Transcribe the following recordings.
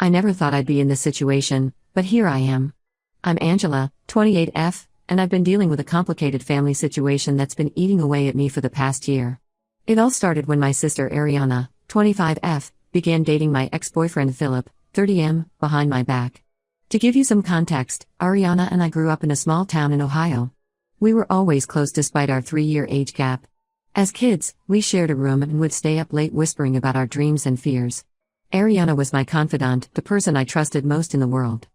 I never thought I'd be in this situation, but here I am. I'm Angela, 28F, and I've been dealing with a complicated family situation that's been eating away at me for the past year. It all started when my sister Ariana, 25F, began dating my ex-boyfriend Philip, 30M, behind my back. To give you some context, Ariana and I grew up in a small town in Ohio. We were always close despite our 3-year age gap. As kids, we shared a room and would stay up late whispering about our dreams and fears. Ariana was my confidant, the person I trusted most in the world.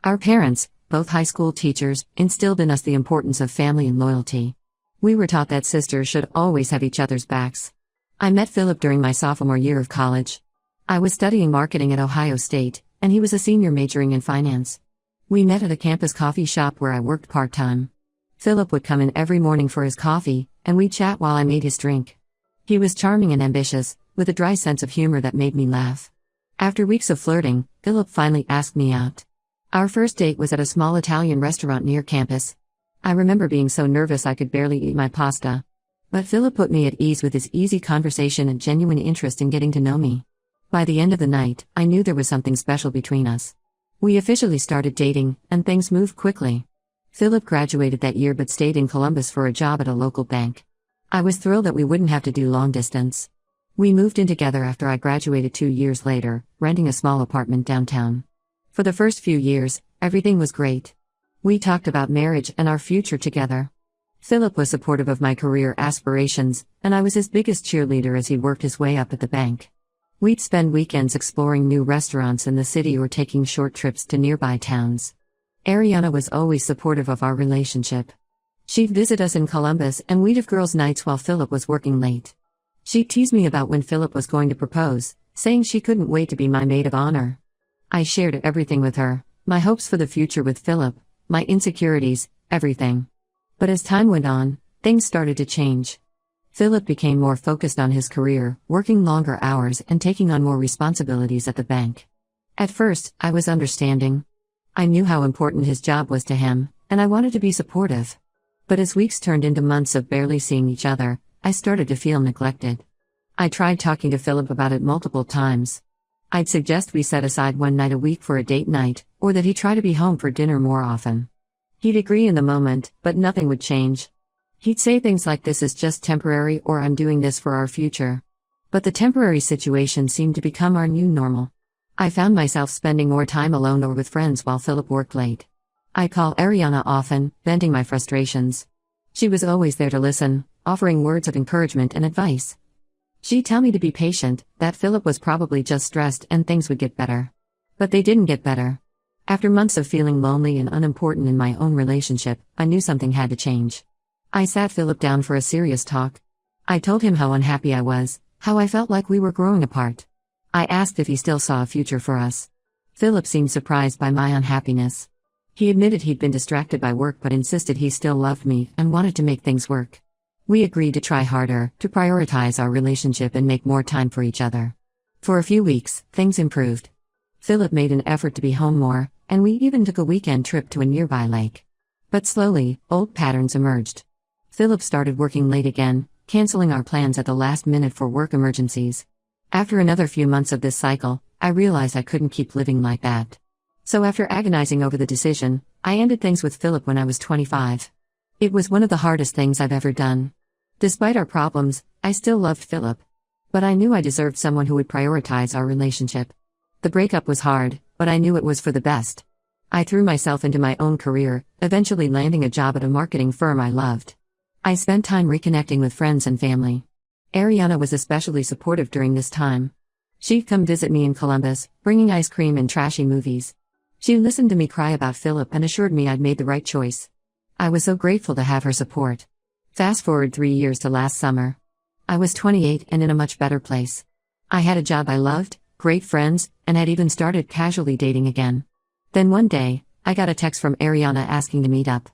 Our parents, both high school teachers, instilled in us the importance of family and loyalty. We were taught that sisters should always have each other's backs. I met Philip during my sophomore year of college. I was studying marketing at Ohio State, and he was a senior majoring in finance. We met at a campus coffee shop where I worked part-time. Philip would come in every morning for his coffee, and we'd chat while I made his drink. He was charming and ambitious, with a dry sense of humor that made me laugh. After weeks of flirting, Philip finally asked me out. Our first date was at a small Italian restaurant near campus. I remember being so nervous I could barely eat my pasta. But Philip put me at ease with his easy conversation and genuine interest in getting to know me. By the end of the night, I knew there was something special between us. We officially started dating, and things moved quickly. Philip graduated that year but stayed in Columbus for a job at a local bank. I was thrilled that we wouldn't have to do long distance. We moved in together after I graduated 2 years later, renting a small apartment downtown. For the first few years, everything was great. We talked about marriage and our future together. Philip was supportive of my career aspirations, and I was his biggest cheerleader as he worked his way up at the bank. We'd spend weekends exploring new restaurants in the city or taking short trips to nearby towns. Ariana was always supportive of our relationship. She'd visit us in Columbus and we'd have girls' nights while Philip was working late. She'd tease me about when Philip was going to propose, saying she couldn't wait to be my maid of honor. I shared everything with her, my hopes for the future with Philip, my insecurities, everything. But as time went on, things started to change. Philip became more focused on his career, working longer hours and taking on more responsibilities at the bank. At first, I was understanding. I knew how important his job was to him, and I wanted to be supportive. But as weeks turned into months of barely seeing each other, I started to feel neglected. I tried talking to Philip about it multiple times. I'd suggest we set aside one night a week for a date night, or that he try to be home for dinner more often. He'd agree in the moment, but nothing would change. He'd say things like "this is just temporary" or "I'm doing this for our future." But the temporary situation seemed to become our new normal. I found myself spending more time alone or with friends while Philip worked late. I'd call Ariana often, venting my frustrations. She was always there to listen, offering words of encouragement and advice. She'd tell me to be patient, that Philip was probably just stressed and things would get better. But they didn't get better. After months of feeling lonely and unimportant in my own relationship, I knew something had to change. I sat Philip down for a serious talk. I told him how unhappy I was, how I felt like we were growing apart. I asked if he still saw a future for us. Philip seemed surprised by my unhappiness. He admitted he'd been distracted by work but insisted he still loved me and wanted to make things work. We agreed to try harder, to prioritize our relationship and make more time for each other. For a few weeks, things improved. Philip made an effort to be home more, and we even took a weekend trip to a nearby lake. But slowly, old patterns emerged. Philip started working late again, canceling our plans at the last minute for work emergencies. After another few months of this cycle, I realized I couldn't keep living like that. So after agonizing over the decision, I ended things with Philip when I was 25. It was one of the hardest things I've ever done. Despite our problems, I still loved Philip. But I knew I deserved someone who would prioritize our relationship. The breakup was hard, but I knew it was for the best. I threw myself into my own career, eventually landing a job at a marketing firm I loved. I spent time reconnecting with friends and family. Ariana was especially supportive during this time. She'd come visit me in Columbus, bringing ice cream and trashy movies. She listened to me cry about Philip and assured me I'd made the right choice. I was so grateful to have her support. Fast forward 3 years to last summer. I was 28 and in a much better place. I had a job I loved, great friends, and had even started casually dating again. Then one day, I got a text from Ariana asking to meet up.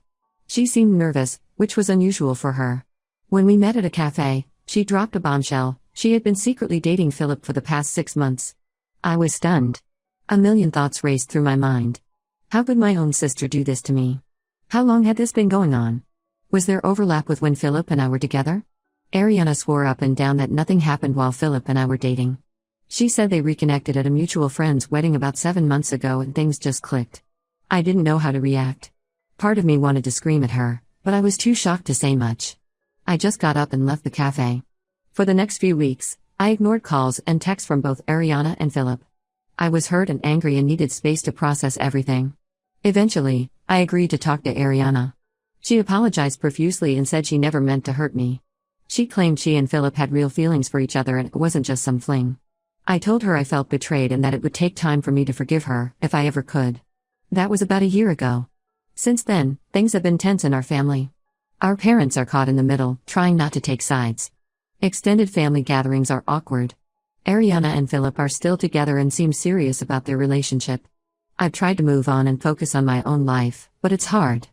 She seemed nervous, which was unusual for her. When we met at a cafe, she dropped a bombshell: she had been secretly dating Philip for the past 6 months. I was stunned. A million thoughts raced through my mind. How could my own sister do this to me? How long had this been going on? Was there overlap with when Philip and I were together? Ariana swore up and down that nothing happened while Philip and I were dating. She said they reconnected at a mutual friend's wedding about 7 months ago and things just clicked. I didn't know how to react. Part of me wanted to scream at her, but I was too shocked to say much. I just got up and left the cafe. For the next few weeks, I ignored calls and texts from both Ariana and Philip. I was hurt and angry and needed space to process everything. Eventually, I agreed to talk to Ariana. She apologized profusely and said she never meant to hurt me. She claimed she and Philip had real feelings for each other and it wasn't just some fling. I told her I felt betrayed and that it would take time for me to forgive her, if I ever could. That was about a year ago. Since then, things have been tense in our family. Our parents are caught in the middle, trying not to take sides. Extended family gatherings are awkward. Ariana and Philip are still together and seem serious about their relationship. I've tried to move on and focus on my own life, but it's hard.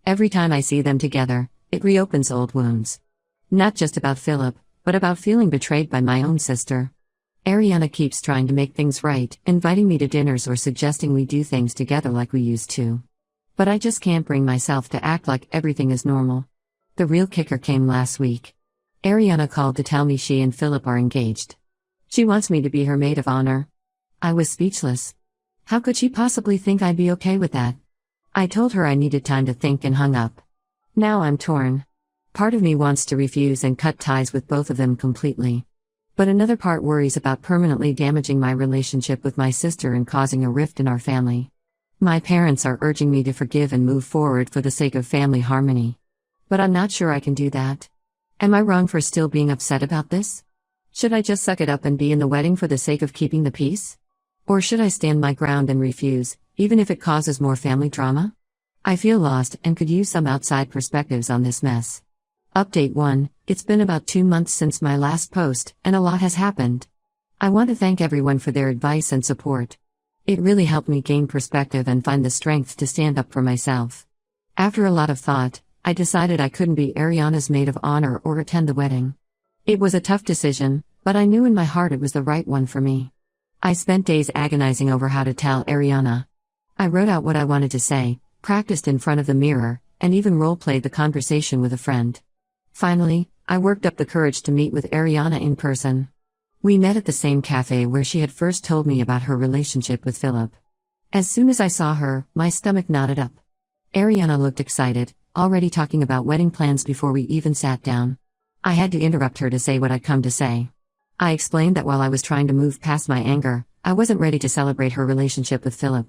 Every time I see them together, it reopens old wounds. Not just about Philip, but about feeling betrayed by my own sister. Ariana keeps trying to make things right, inviting me to dinners or suggesting we do things together like we used to. But I just can't bring myself to act like everything is normal. The real kicker came last week. Ariana called to tell me she and Philip are engaged. She wants me to be her maid of honor. I was speechless. How could she possibly think I'd be okay with that? I told her I needed time to think and hung up. Now I'm torn. Part of me wants to refuse and cut ties with both of them completely. But another part worries about permanently damaging my relationship with my sister and causing a rift in our family. My parents are urging me to forgive and move forward for the sake of family harmony. But I'm not sure I can do that. Am I wrong for still being upset about this? Should I just suck it up and be in the wedding for the sake of keeping the peace? Or should I stand my ground and refuse, even if it causes more family drama? I feel lost and could use some outside perspectives on this mess. Update 1, it's been about 2 months since my last post, and a lot has happened. I want to thank everyone for their advice and support. It really helped me gain perspective and find the strength to stand up for myself. After a lot of thought, I decided I couldn't be Ariana's maid of honor or attend the wedding. It was a tough decision, but I knew in my heart it was the right one for me. I spent days agonizing over how to tell Ariana. I wrote out what I wanted to say, practiced in front of the mirror, and even role-played the conversation with a friend. Finally, I worked up the courage to meet with Ariana in person. We met at the same cafe where she had first told me about her relationship with Philip. As soon as I saw her, my stomach knotted up. Ariana looked excited, already talking about wedding plans before we even sat down. I had to interrupt her to say what I'd come to say. I explained that while I was trying to move past my anger, I wasn't ready to celebrate her relationship with Philip.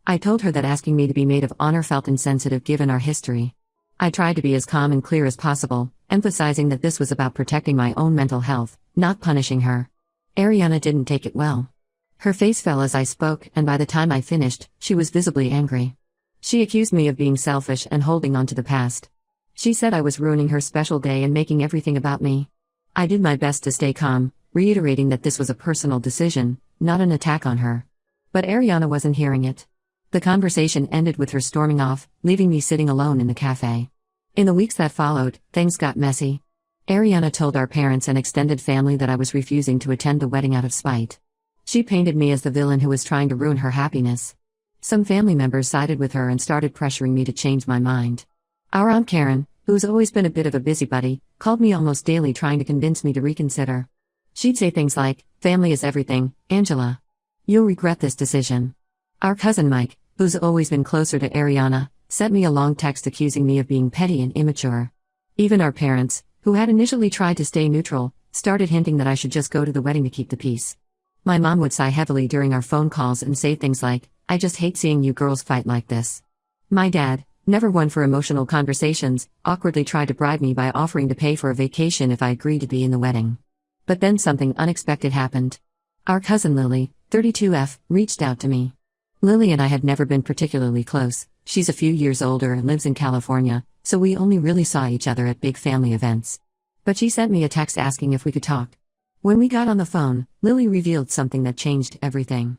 I told her that asking me to be maid of honor felt insensitive given our history. I tried to be as calm and clear as possible, emphasizing that this was about protecting my own mental health, not punishing her. Ariana didn't take it well. Her face fell as I spoke, and by the time I finished, she was visibly angry. She accused me of being selfish and holding on to the past. She said I was ruining her special day and making everything about me. I did my best to stay calm, reiterating that this was a personal decision, not an attack on her. But Ariana wasn't hearing it. The conversation ended with her storming off, leaving me sitting alone in the cafe. In the weeks that followed, things got messy. Ariana told our parents and extended family that I was refusing to attend the wedding out of spite. She painted me as the villain who was trying to ruin her happiness. Some family members sided with her and started pressuring me to change my mind. Our Aunt Karen, who's always been a bit of a busybody, called me almost daily trying to convince me to reconsider. She'd say things like, "Family is everything, Angela. You'll regret this decision." Our cousin Mike, who's always been closer to Ariana, sent me a long text accusing me of being petty and immature. Even our parents, who had initially tried to stay neutral, started hinting that I should just go to the wedding to keep the peace. My mom would sigh heavily during our phone calls and say things like, "I just hate seeing you girls fight like this." My dad, never one for emotional conversations, awkwardly tried to bribe me by offering to pay for a vacation if I agreed to be in the wedding. But then something unexpected happened. Our cousin Lily, 32F, reached out to me. Lily and I had never been particularly close. She's a few years older and lives in California, so we only really saw each other at big family events. But she sent me a text asking if we could talk. When we got on the phone, Lily revealed something that changed everything.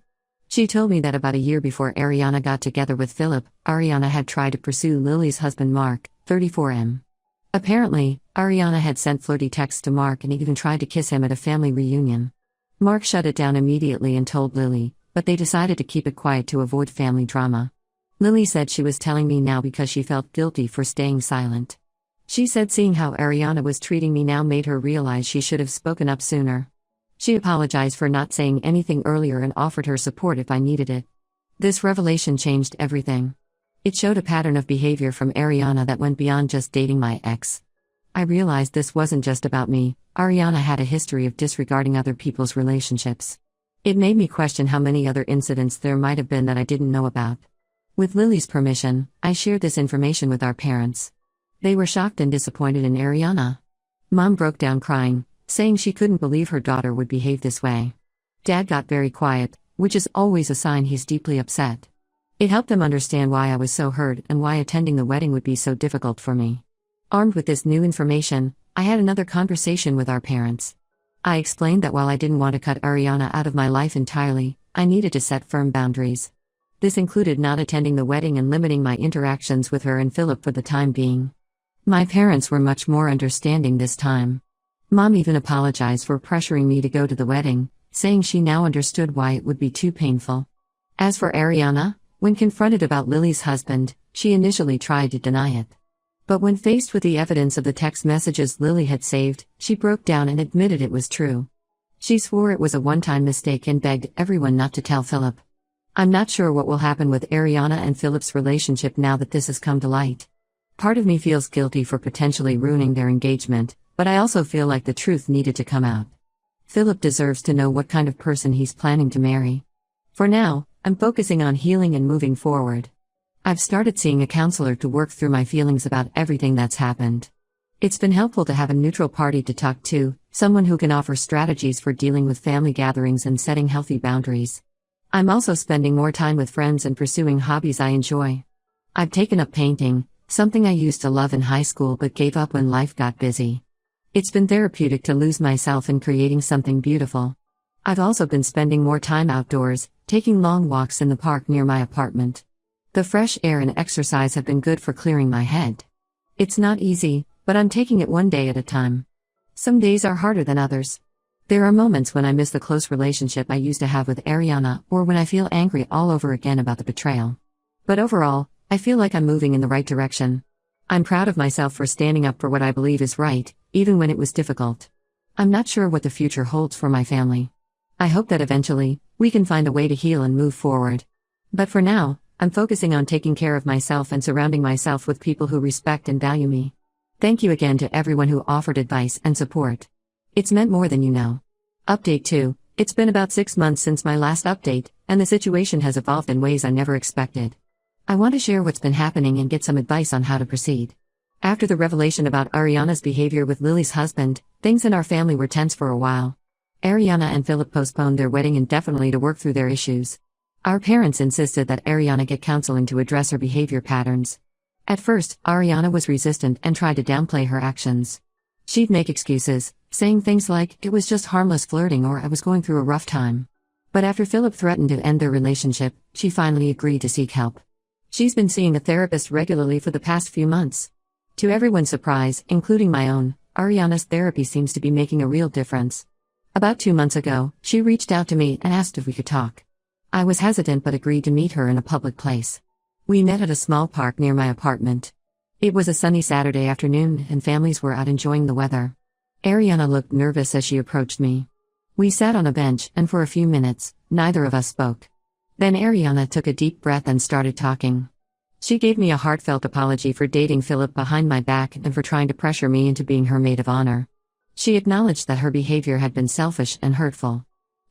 She told me that about a year before Ariana got together with Philip, Ariana had tried to pursue Lily's husband Mark, 34M. Apparently, Ariana had sent flirty texts to Mark and even tried to kiss him at a family reunion. Mark shut it down immediately and told Lily, but they decided to keep it quiet to avoid family drama. Lily said she was telling me now because she felt guilty for staying silent. She said seeing how Ariana was treating me now made her realize she should have spoken up sooner. She apologized for not saying anything earlier and offered her support if I needed it. This revelation changed everything. It showed a pattern of behavior from Ariana that went beyond just dating my ex. I realized this wasn't just about me. Ariana had a history of disregarding other people's relationships. It made me question how many other incidents there might have been that I didn't know about. With Lily's permission, I shared this information with our parents. They were shocked and disappointed in Ariana. Mom broke down crying, saying she couldn't believe her daughter would behave this way. Dad got very quiet, which is always a sign he's deeply upset. It helped them understand why I was so hurt and why attending the wedding would be so difficult for me. Armed with this new information, I had another conversation with our parents. I explained that while I didn't want to cut Ariana out of my life entirely, I needed to set firm boundaries. This included not attending the wedding and limiting my interactions with her and Philip for the time being. My parents were much more understanding this time. Mom even apologized for pressuring me to go to the wedding, saying she now understood why it would be too painful. As for Ariana, when confronted about Lily's husband, she initially tried to deny it. But when faced with the evidence of the text messages Lily had saved, she broke down and admitted it was true. She swore it was a one-time mistake and begged everyone not to tell Philip. I'm not sure what will happen with Ariana and Philip's relationship now that this has come to light. Part of me feels guilty for potentially ruining their engagement, but I also feel like the truth needed to come out. Philip deserves to know what kind of person he's planning to marry. For now, I'm focusing on healing and moving forward. I've started seeing a counselor to work through my feelings about everything that's happened. It's been helpful to have a neutral party to talk to, someone who can offer strategies for dealing with family gatherings and setting healthy boundaries. I'm also spending more time with friends and pursuing hobbies I enjoy. I've taken up painting, something I used to love in high school but gave up when life got busy. It's been therapeutic to lose myself in creating something beautiful. I've also been spending more time outdoors, taking long walks in the park near my apartment. The fresh air and exercise have been good for clearing my head. It's not easy, but I'm taking it one day at a time. Some days are harder than others. There are moments when I miss the close relationship I used to have with Ariana, or when I feel angry all over again about the betrayal. But overall, I feel like I'm moving in the right direction. I'm proud of myself for standing up for what I believe is right, even when it was difficult. I'm not sure what the future holds for my family. I hope that eventually, we can find a way to heal and move forward. But for now, I'm focusing on taking care of myself and surrounding myself with people who respect and value me. Thank you again to everyone who offered advice and support. It's meant more than you know. Update 2. It's been about 6 months since my last update, and the situation has evolved in ways I never expected. I want to share what's been happening and get some advice on how to proceed. After the revelation about Ariana's behavior with Lily's husband, things in our family were tense for a while. Ariana and Philip postponed their wedding indefinitely to work through their issues. Our parents insisted that Ariana get counseling to address her behavior patterns. At first, Ariana was resistant and tried to downplay her actions. She'd make excuses, saying things like, "It was just harmless flirting," or "I was going through a rough time." But after Philip threatened to end their relationship, she finally agreed to seek help. She's been seeing a therapist regularly for the past few months. To everyone's surprise, including my own, Ariana's therapy seems to be making a real difference. About 2 months ago, she reached out to me and asked if we could talk. I was hesitant but agreed to meet her in a public place. We met at a small park near my apartment. It was a sunny Saturday afternoon and families were out enjoying the weather. Ariana looked nervous as she approached me. We sat on a bench and for a few minutes, neither of us spoke. Then Ariana took a deep breath and started talking. She gave me a heartfelt apology for dating Philip behind my back and for trying to pressure me into being her maid of honor. She acknowledged that her behavior had been selfish and hurtful.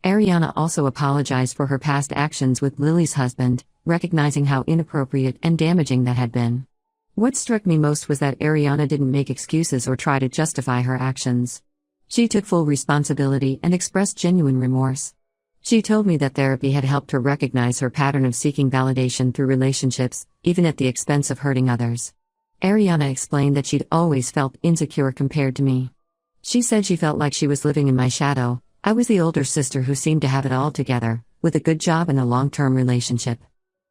Ariana also apologized for her past actions with Lily's husband, recognizing how inappropriate and damaging that had been. What struck me most was that Ariana didn't make excuses or try to justify her actions. She took full responsibility and expressed genuine remorse. She told me that therapy had helped her recognize her pattern of seeking validation through relationships, even at the expense of hurting others. Ariana explained that she'd always felt insecure compared to me. She said she felt like she was living in my shadow. I was the older sister who seemed to have it all together, with a good job and a long-term relationship.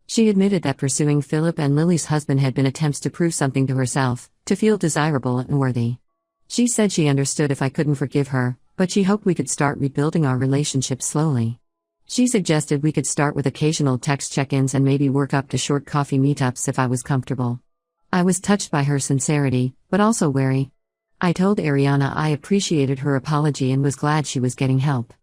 She admitted that pursuing Philip and Lily's husband had been attempts to prove something to herself, to feel desirable and worthy. She said she understood if I couldn't forgive her, but she hoped we could start rebuilding our relationship slowly. She suggested we could start with occasional text check-ins and maybe work up to short coffee meetups if I was comfortable. I was touched by her sincerity, but also wary. I told Ariana I appreciated her apology and was glad she was getting help.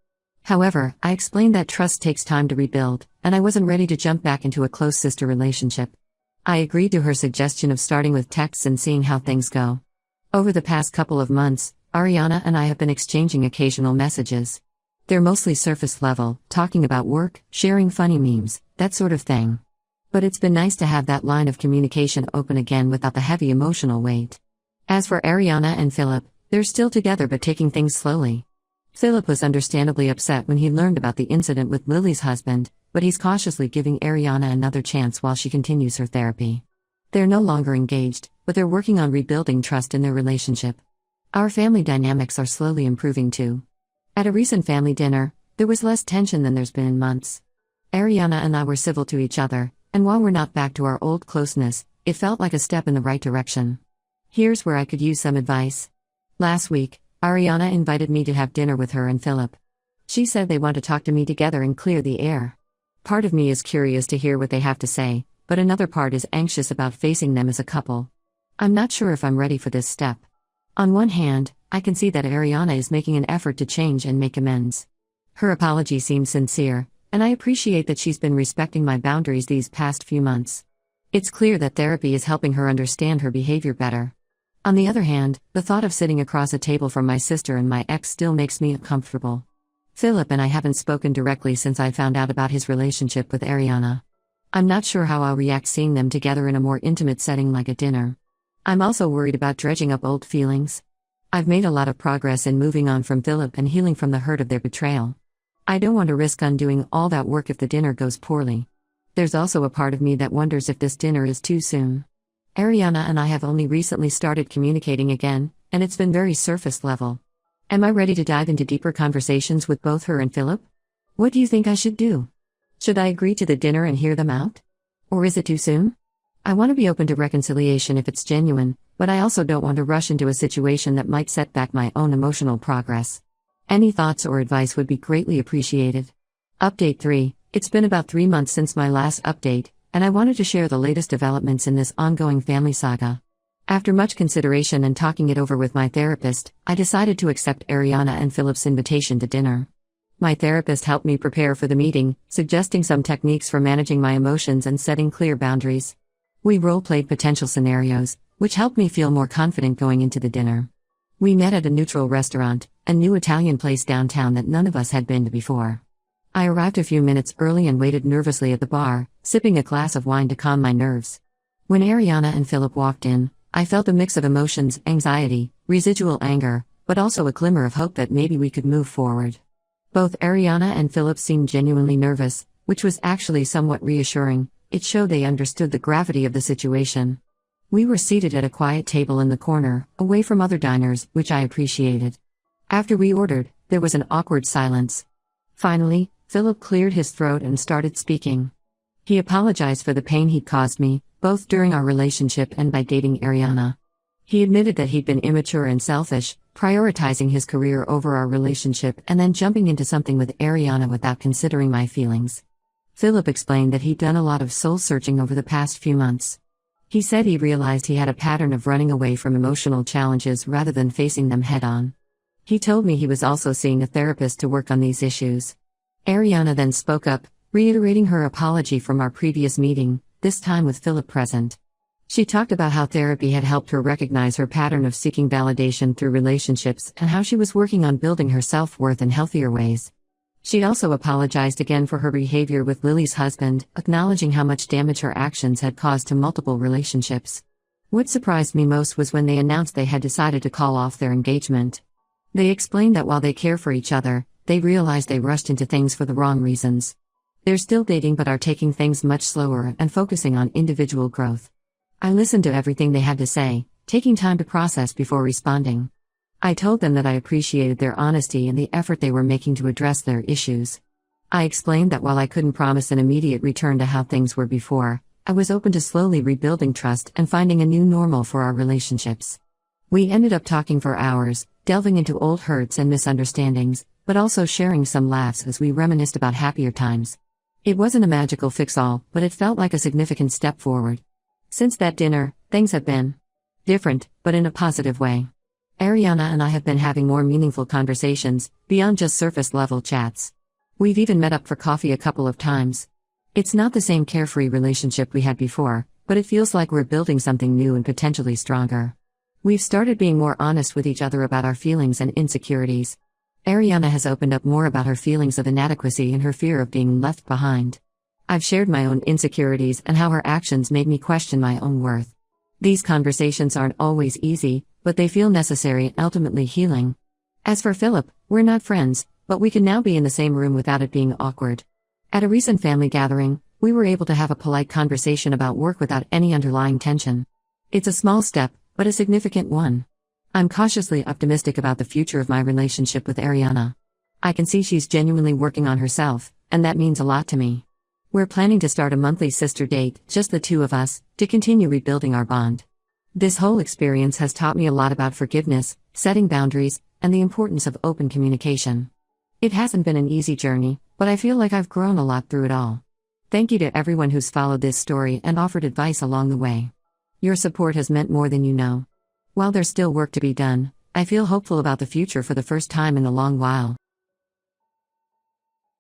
However, I explained that trust takes time to rebuild, and I wasn't ready to jump back into a close sister relationship. I agreed to her suggestion of starting with texts and seeing how things go. Over the past couple of months, Ariana and I have been exchanging occasional messages. They're mostly surface level, talking about work, sharing funny memes, that sort of thing. But it's been nice to have that line of communication open again without the heavy emotional weight. As for Ariana and Philip, they're still together but taking things slowly. Philip was understandably upset when he learned about the incident with Lily's husband, but he's cautiously giving Ariana another chance while she continues her therapy. They're no longer engaged, but they're working on rebuilding trust in their relationship. Our family dynamics are slowly improving too. At a recent family dinner, there was less tension than there's been in months. Ariana and I were civil to each other, and while we're not back to our old closeness, it felt like a step in the right direction. Here's where I could use some advice. Last week, Ariana invited me to have dinner with her and Philip. She said they want to talk to me together and clear the air. Part of me is curious to hear what they have to say, but another part is anxious about facing them as a couple. I'm not sure if I'm ready for this step. On one hand, I can see that Ariana is making an effort to change and make amends. Her apology seems sincere, and I appreciate that she's been respecting my boundaries these past few months. It's clear that therapy is helping her understand her behavior better. On the other hand, the thought of sitting across a table from my sister and my ex still makes me uncomfortable. Philip and I haven't spoken directly since I found out about his relationship with Ariana. I'm not sure how I'll react seeing them together in a more intimate setting like a dinner. I'm also worried about dredging up old feelings. I've made a lot of progress in moving on from Philip and healing from the hurt of their betrayal. I don't want to risk undoing all that work if the dinner goes poorly. There's also a part of me that wonders if this dinner is too soon. Ariana and I have only recently started communicating again, and it's been very surface level. Am I ready to dive into deeper conversations with both her and Philip? What do you think I should do? Should I agree to the dinner and hear them out? Or is it too soon? I want to be open to reconciliation if it's genuine, but I also don't want to rush into a situation that might set back my own emotional progress. Any thoughts or advice would be greatly appreciated. Update 3. It's been about 3 months since my last update, and I wanted to share the latest developments in this ongoing family saga. After much consideration and talking it over with my therapist, I decided to accept Ariana and Philip's invitation to dinner. My therapist helped me prepare for the meeting, suggesting some techniques for managing my emotions and setting clear boundaries. We role-played potential scenarios, which helped me feel more confident going into the dinner. We met at a neutral restaurant, a new Italian place downtown that none of us had been to before. I arrived a few minutes early and waited nervously at the bar, sipping a glass of wine to calm my nerves. When Ariana and Philip walked in, I felt a mix of emotions, anxiety, residual anger, but also a glimmer of hope that maybe we could move forward. Both Ariana and Philip seemed genuinely nervous, which was actually somewhat reassuring. It showed they understood the gravity of the situation. We were seated at a quiet table in the corner, away from other diners, which I appreciated. After we ordered, there was an awkward silence. Finally, Philip cleared his throat and started speaking. He apologized for the pain he'd caused me, both during our relationship and by dating Ariana. He admitted that he'd been immature and selfish, prioritizing his career over our relationship and then jumping into something with Ariana without considering my feelings. Philip explained that he'd done a lot of soul-searching over the past few months. He said he realized he had a pattern of running away from emotional challenges rather than facing them head-on. He told me he was also seeing a therapist to work on these issues. Ariana then spoke up, reiterating her apology from our previous meeting, this time with Philip present. She talked about how therapy had helped her recognize her pattern of seeking validation through relationships and how she was working on building her self-worth in healthier ways. She also apologized again for her behavior with Lily's husband, acknowledging how much damage her actions had caused to multiple relationships. What surprised me most was when they announced they had decided to call off their engagement. They explained that while they care for each other, they realized they rushed into things for the wrong reasons. They're still dating but are taking things much slower and focusing on individual growth. I listened to everything they had to say, taking time to process before responding. I told them that I appreciated their honesty and the effort they were making to address their issues. I explained that while I couldn't promise an immediate return to how things were before, I was open to slowly rebuilding trust and finding a new normal for our relationships. We ended up talking for hours, delving into old hurts and misunderstandings, but also sharing some laughs as we reminisced about happier times. It wasn't a magical fix-all, but it felt like a significant step forward. Since that dinner, things have been different, but in a positive way. Ariana and I have been having more meaningful conversations, beyond just surface level chats. We've even met up for coffee a couple of times. It's not the same carefree relationship we had before, but it feels like we're building something new and potentially stronger. We've started being more honest with each other about our feelings and insecurities. Ariana has opened up more about her feelings of inadequacy and her fear of being left behind. I've shared my own insecurities and how her actions made me question my own worth. These conversations aren't always easy, but they feel necessary and ultimately healing. As for Philip, we're not friends, but we can now be in the same room without it being awkward. At a recent family gathering, we were able to have a polite conversation about work without any underlying tension. It's a small step, but a significant one. I'm cautiously optimistic about the future of my relationship with Ariana. I can see she's genuinely working on herself, and that means a lot to me. We're planning to start a monthly sister date, just the two of us, to continue rebuilding our bond. This whole experience has taught me a lot about forgiveness, setting boundaries, and the importance of open communication. It hasn't been an easy journey, but I feel like I've grown a lot through it all. Thank you to everyone who's followed this story and offered advice along the way. Your support has meant more than you know. While there's still work to be done, I feel hopeful about the future for the first time in a long while.